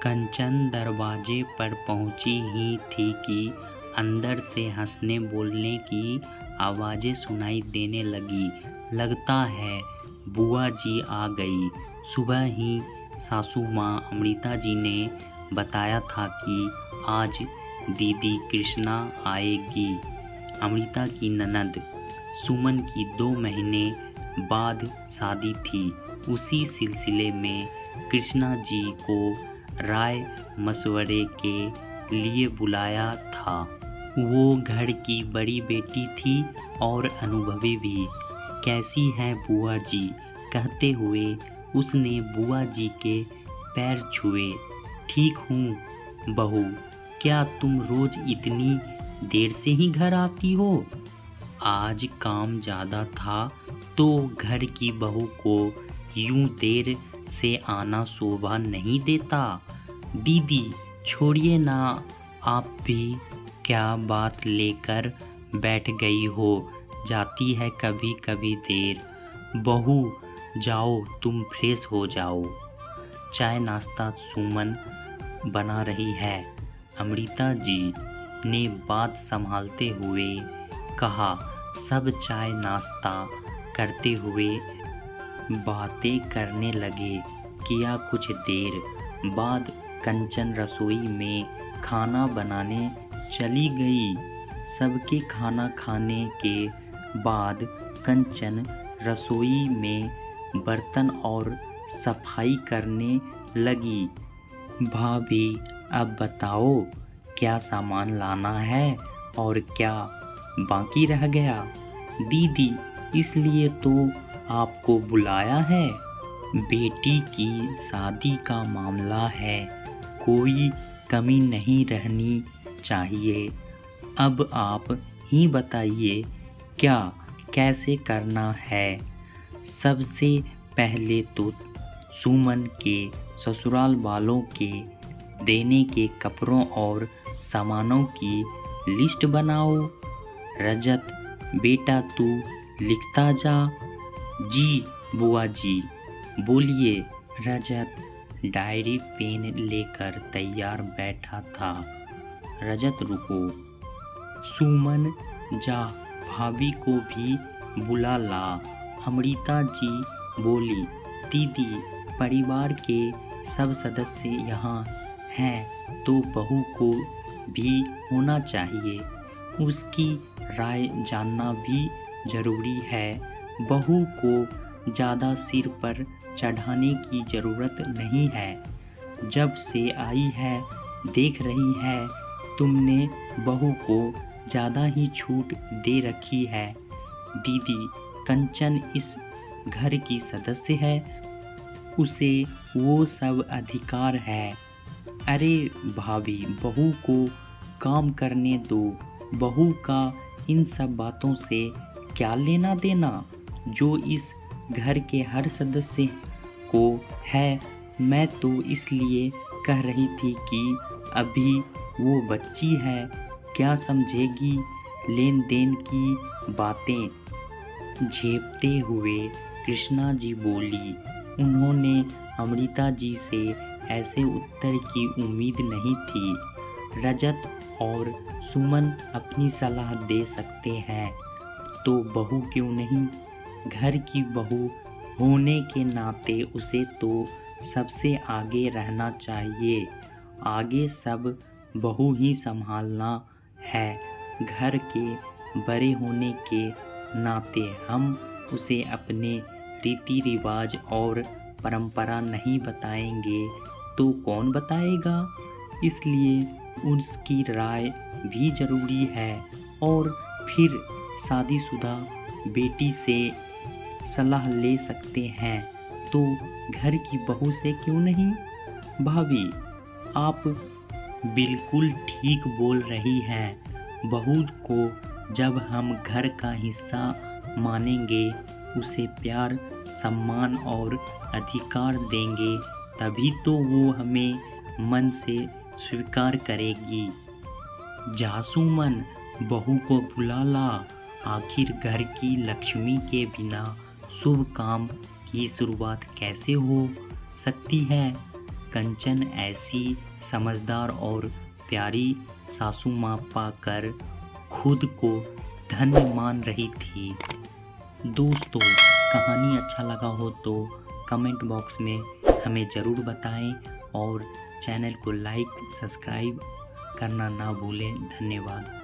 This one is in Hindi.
कंचन दरवाजे पर पहुंची ही थी कि अंदर से हंसने बोलने की आवाज़ें सुनाई देने लगी। लगता है बुआ जी आ गई। सुबह ही सासू माँ अमृता जी ने बताया था कि आज दीदी कृष्णा आएगी। अमृता की ननद सुमन की 2 महीने बाद शादी थी। उसी सिलसिले में कृष्णा जी को राय मशवरे के लिए बुलाया था। वो घर की बड़ी बेटी थी और अनुभवी भी। कैसी हैं बुआ जी? कहते हुए उसने बुआ जी के पैर छुए। ठीक हूँ बहू। क्या तुम रोज इतनी देर से ही घर आती हो? आज काम ज़्यादा था तो घर की बहू को यूं देर से आना शोभा नहीं देता। दीदी छोड़िए ना, आप भी क्या बात लेकर बैठ गई हो? जाती है कभी कभी देर। बहू जाओ, तुम फ्रेश हो जाओ। चाय नाश्ता सुमन बना रही है। अमृता जी ने बात संभालते हुए कहा। सब चाय नाश्ता करते हुए बातें करने लगे। किया कुछ देर बाद कंचन रसोई में खाना बनाने चली गई। सबके खाना खाने के बाद कंचन रसोई में बर्तन और सफाई करने लगी। भाभी अब बताओ क्या सामान लाना है और क्या बाकी रह गया? दीदी इसलिए तो आपको बुलाया है। बेटी की शादी का मामला है, कोई कमी नहीं रहनी चाहिए। अब आप ही बताइए क्या कैसे करना है। सबसे पहले तो सुमन के ससुराल वालों के देने के कपड़ों और सामानों की लिस्ट बनाओ। रजत बेटा तू लिखता जा। जी बुआ जी। बोलिए। रजत डायरी पेन लेकर तैयार बैठा था। रजत रुको। सुमन जा भाभी को भी बुला ला। अमृता जी बोली। दीदी परिवार के सब सदस्य यहाँ हैं तो बहू को भी होना चाहिए। उसकी राय जानना भी जरूरी है। बहू को ज़्यादा सिर पर चढ़ाने की ज़रूरत नहीं है। जब से आई है देख रही है तुमने बहू को ज़्यादा ही छूट दे रखी है। दीदी कंचन इस घर की सदस्य है, उसे वो सब अधिकार है। अरे भाभी बहू को काम करने दो। बहू का इन सब बातों से क्या लेना देना जो इस घर के हर सदस्य को है। मैं तो इसलिए कह रही थी कि अभी वो बच्ची है, क्या समझेगी लेन देन की बातें। झेपते हुए कृष्णा जी बोली। उन्होंने अमृता जी से ऐसे उत्तर की उम्मीद नहीं थी। रजत और सुमन अपनी सलाह दे सकते हैं तो बहू क्यों नहीं। घर की बहू होने के नाते उसे तो सबसे आगे रहना चाहिए। आगे सब बहू ही संभालना है। घर के बड़े होने के नाते हम उसे अपने रीति रिवाज और परंपरा नहीं बताएंगे तो कौन बताएगा। इसलिए उसकी राय भी ज़रूरी है। और फिर शादीशुदा बेटी से सलाह ले सकते हैं तो घर की बहू से क्यों नहीं। भाभी आप बिल्कुल ठीक बोल रही हैं। बहू को जब हम घर का हिस्सा मानेंगे, उसे प्यार सम्मान और अधिकार देंगे तभी तो वो हमें मन से स्वीकार करेगी। जासुमन बहू को बुला ला। आखिर घर की लक्ष्मी के बिना शुभ काम की शुरुआत कैसे हो सकती है। कंचन ऐसी समझदार और प्यारी सासू माँ पाकर खुद को धन्य मान रही थी। दोस्तों, कहानी अच्छा लगा हो तो कमेंट बॉक्स में हमें ज़रूर बताएं और चैनल को लाइक सब्सक्राइब करना ना भूलें। धन्यवाद।